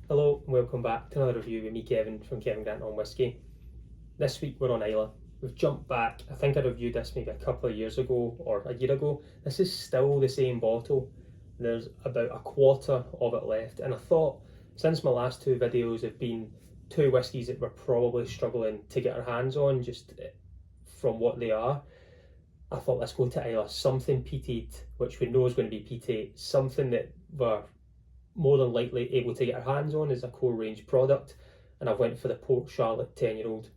Hello and welcome back to another review with me, Kevin, from Kevin Grant on Whisky. This week we're on Islay. We've jumped back. I think I reviewed this maybe a couple of years ago or a year ago. This is still the same bottle. There's about a quarter of it left, and I thought, since my last two videos have been two whiskies that we're probably struggling to get our hands on just from what they are, I thought let's go to Islay. Something peated, which we know is going to be peated, something that we're more than likely able to get our hands on as a core range product, and I went for the Port Charlotte 10-year-old.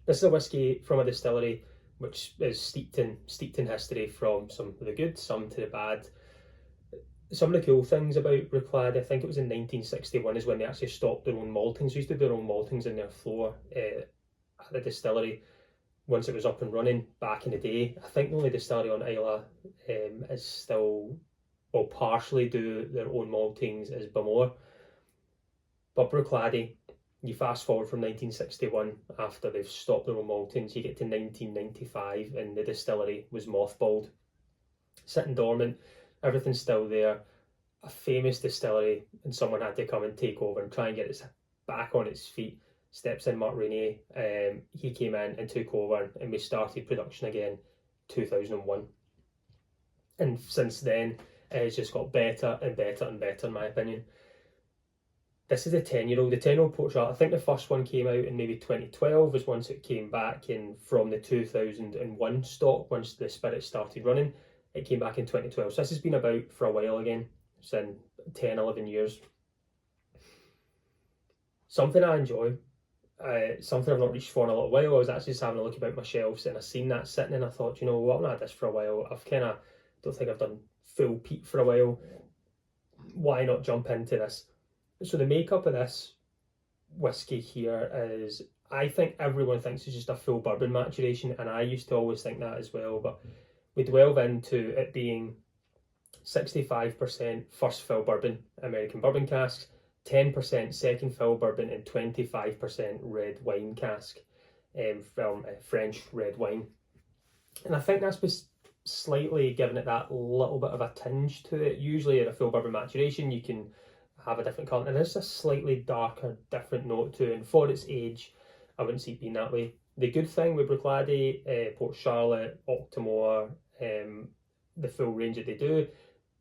This is a whiskey from a distillery which is steeped in history, from some of the good, some to the bad. Some of the cool things about Bruichladdich, I think it was in 1961 is when they actually stopped their own maltings. They used to do their own maltings in their floor at the distillery once it was up and running back in the day. I think the only distillery on Islay is still, or partially do their own maltings, is Bamore. But Bruichladdich, you fast forward from 1961, after they've stopped their own maltings, you get to 1995 and the distillery was mothballed, sitting dormant, everything's still there. A famous distillery, and someone had to come and take over and try and get it back on its feet. Steps in Mark Rainier, he came in and took over, and we started production again 2001. And since then, it's just got better and better and better, in my opinion. This is a 10-year-old. The 10-year-old Port Charlotte, I think the first one came out in maybe 2012, was once it came back in from the 2001 stock, once the spirit started running. It came back in 2012. So this has been about for a while again. It's in 10, 11 years. Something I enjoy, something I've not reached for in a little while. I was actually just having a look about my shelves and I seen that sitting, and I thought, you know what, I've not had this for a while. I've kind of, don't think I've done full peat for a while. Why not jump into this? So the makeup of this whiskey here is, I think everyone thinks it's just a full bourbon maturation, and I used to always think that as well, but we delve into it being 65% first fill bourbon, American bourbon casks, 10% second fill bourbon, and 25% red wine cask from French red wine. And I think that's slightly giving it that little bit of a tinge to it. Usually at a full bourbon maturation you can have a different colour, and there's a slightly darker, different note to it, and for its age I wouldn't see it being that way. The good thing with Bruichladdich, Port Charlotte, Octomore, the full range that they do,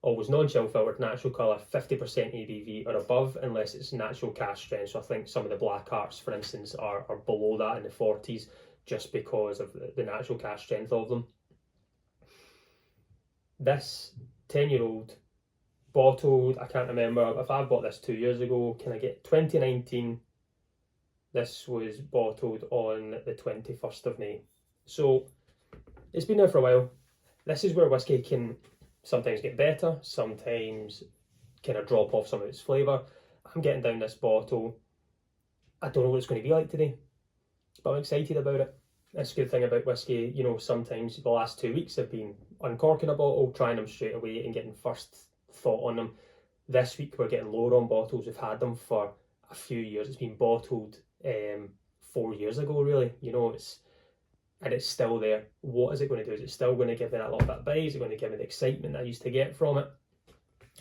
always non-chill filtered, natural colour, 50% ABV or above, unless it's natural cask strength. So I think some of the Black Hearts, for instance, are below that in the 40s, just because of the natural cask strength of them. This 10-year-old, bottled, I can't remember if I bought this 2 years ago. Can I get 2019? This was bottled on the 21st of May. So it's been there for a while. This is where whiskey can sometimes get better, sometimes kind of drop off some of its flavour. I'm getting down this bottle. I don't know what it's going to be like today, but I'm excited about it. That's a good thing about whiskey. You know, sometimes the last 2 weeks have been uncorking a bottle, trying them straight away and getting first thought on them. This week we're getting lower on bottles. We've had them for a few years. It's been bottled 4 years ago, really. You know, it's still there. What is it going to do? Is it still going to give me that little bit of buzz? Is it going to give me the excitement that I used to get from it?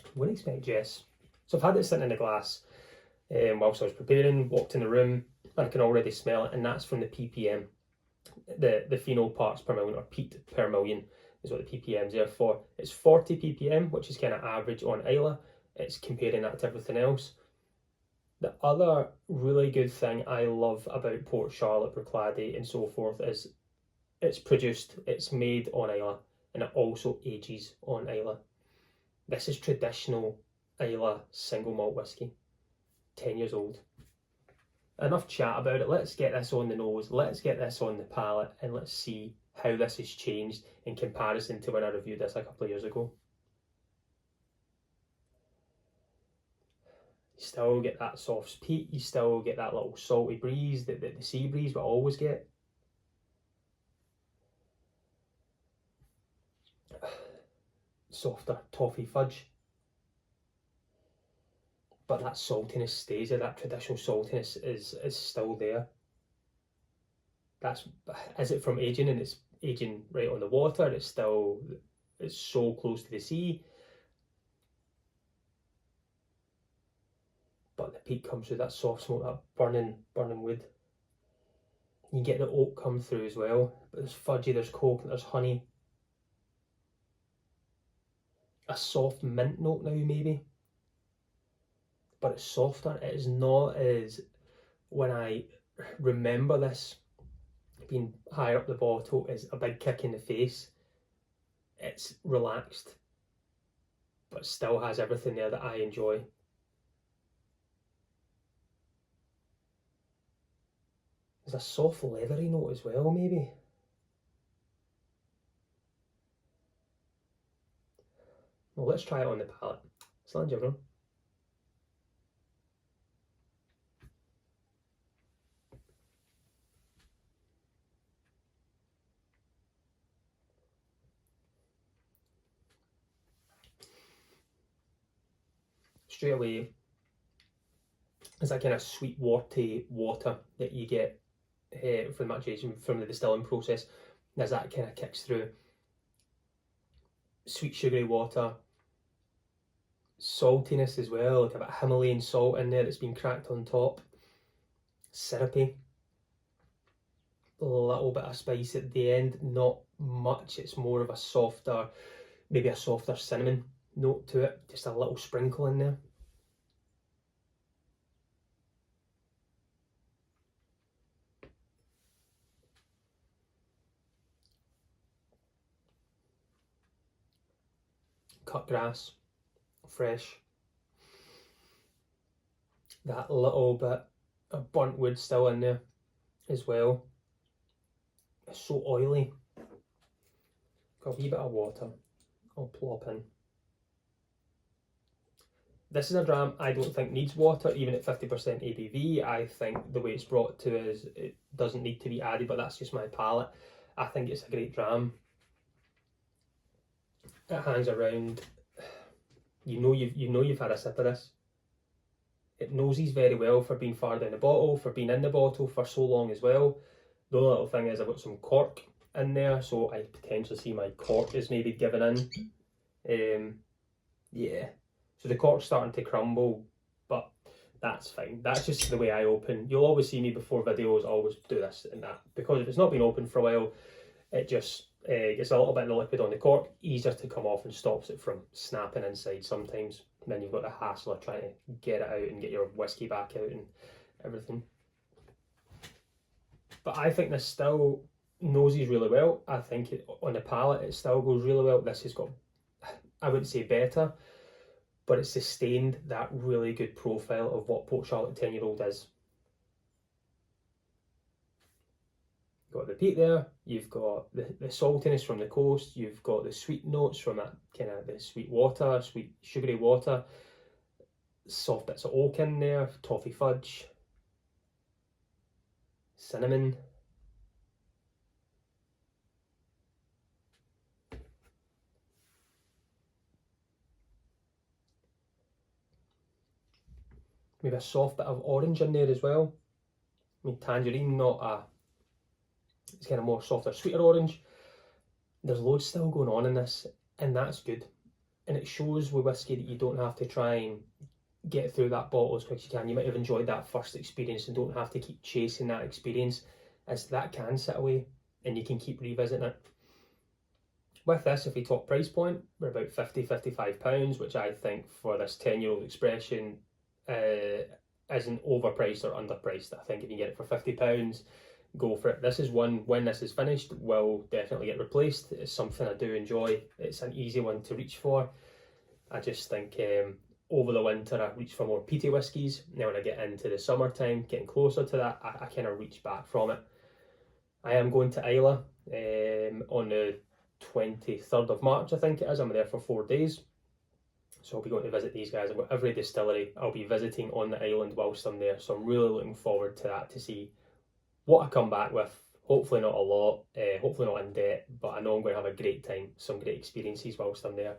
I wouldn't expect yes. So I've had it sitting in the glass whilst I was preparing, walked in the room, and I can already smell it, and that's from the ppm. The phenol parts per million, or peat per million, is what the ppm is there for. It's 40 ppm, which is kind of average on Islay. It's comparing that to everything else. The other really good thing I love about Port Charlotte, Bruichladdich and so forth is it's produced, it's made on Islay, and it also ages on Islay. This is traditional Islay single malt whiskey, 10 years old. Enough chat about it. Let's get this on the nose, let's get this on the palate, and let's see how this has changed in comparison to when I reviewed this a couple of years ago. You still get that soft peat, you still get that little salty breeze, the sea breeze we always get. Softer toffee fudge, but that saltiness stays there. That traditional saltiness is still there. Is it from aging, and it's aging right on the water? It's so close to the sea. but the peat comes through that soft smoke, that burning wood. You get the oak come through as well, but there's fudgy, there's coconut, there's honey. A soft mint note now maybe, but it's softer. It is not as, when I remember this being higher up the bottle, is a big kick in the face. It's relaxed, but still has everything there that I enjoy. There's a soft leathery note as well, maybe. Well, let's try it on the palate. Slán everyone. Straight away, there's that kind of sweet warty water that you get from the maturation, from the distilling process. There's that kind of kicks through. Sweet sugary water, saltiness as well, like a bit of Himalayan salt in there that's been cracked on top. Syrupy, a little bit of spice at the end, not much. It's more of a softer, maybe a softer cinnamon note to it, just a little sprinkle in there. Cut grass, fresh. That little bit of burnt wood still in there as well. It's so oily. Got a wee bit of water I'll plop in. This is a dram I don't think needs water, even at 50% ABV. I think the way it's brought to us, it doesn't need to be added, but that's just my palate. I think it's a great dram. It hangs around. You know you've had a sip of this. It noses very well for being far down the bottle, for being in the bottle for so long as well. The only little thing is I've got some cork in there, so I potentially see my cork is maybe giving in. Yeah, so the cork's starting to crumble, but that's fine. That's just the way I open. You'll always see me before videos always do this and that, because if it's not been open for a while, it just gets a little bit of the liquid on the cork, easier to come off, and stops it from snapping inside sometimes. And then you've got the hassle of trying to get it out and get your whiskey back out and everything. But I think this still noses really well. I think on the palate it still goes really well. This has got, I wouldn't say better, but it sustained that really good profile of what Port Charlotte 10-year-old is. Got the peat there, you've got the saltiness from the coast, you've got the sweet notes from that kind of the sweet water, sweet sugary water, soft bits of oak in there, toffee fudge, cinnamon. Maybe a soft bit of orange in there as well. I mean, tangerine, not a, it's kind of more softer, sweeter orange. There's loads still going on in this, and that's good. And it shows with whiskey that you don't have to try and get through that bottle as quick as you can. You might have enjoyed that first experience and don't have to keep chasing that experience, as that can sit away and you can keep revisiting it. With this, if we talk price point, we're about £50–55, which I think for this 10-year-old expression isn't overpriced or underpriced. I think if you get it for £50, go for it. This is one, when this is finished, will definitely get replaced. It's something I do enjoy. It's an easy one to reach for. I just think over the winter I reach for more peaty whiskies. Now when I get into the summertime, getting closer to that, I kind of reach back from it. I am going to Islay on the 23rd of March, I think it is. I'm there for 4 days. So I'll be going to visit these guys. I've got every distillery I'll be visiting on the island whilst I'm there. So I'm really looking forward to that, to see what I come back with. Hopefully not a lot, hopefully not in debt, but I know I'm going to have a great time, some great experiences whilst I'm there.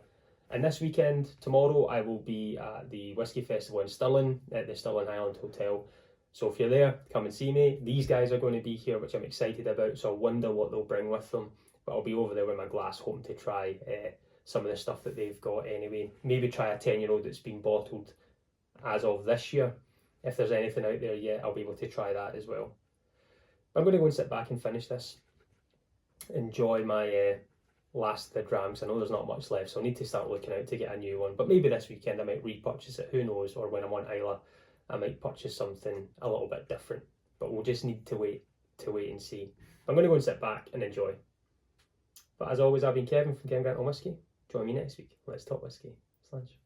And this weekend, tomorrow, I will be at the Whisky Festival in Stirling, at the Stirling Highland Hotel. So if you're there, come and see me. These guys are going to be here, which I'm excited about, so I wonder what they'll bring with them. But I'll be over there with my glass, hoping to try some of the stuff that they've got anyway. Maybe try a 10-year-old that's been bottled as of this year. if there's anything out there yet, I'll be able to try that as well. But I'm going to go and sit back and finish this. Enjoy my last of the drams. I know there's not much left, so I need to start looking out to get a new one. But maybe this weekend I might repurchase it, who knows, or when I'm on Isla I might purchase something a little bit different. But we'll just need to wait and see. I'm going to go and sit back and enjoy. But as always, I've been Kevin from Kevin Grant on Whisky. Join me next week. Let's talk whisky. Slash.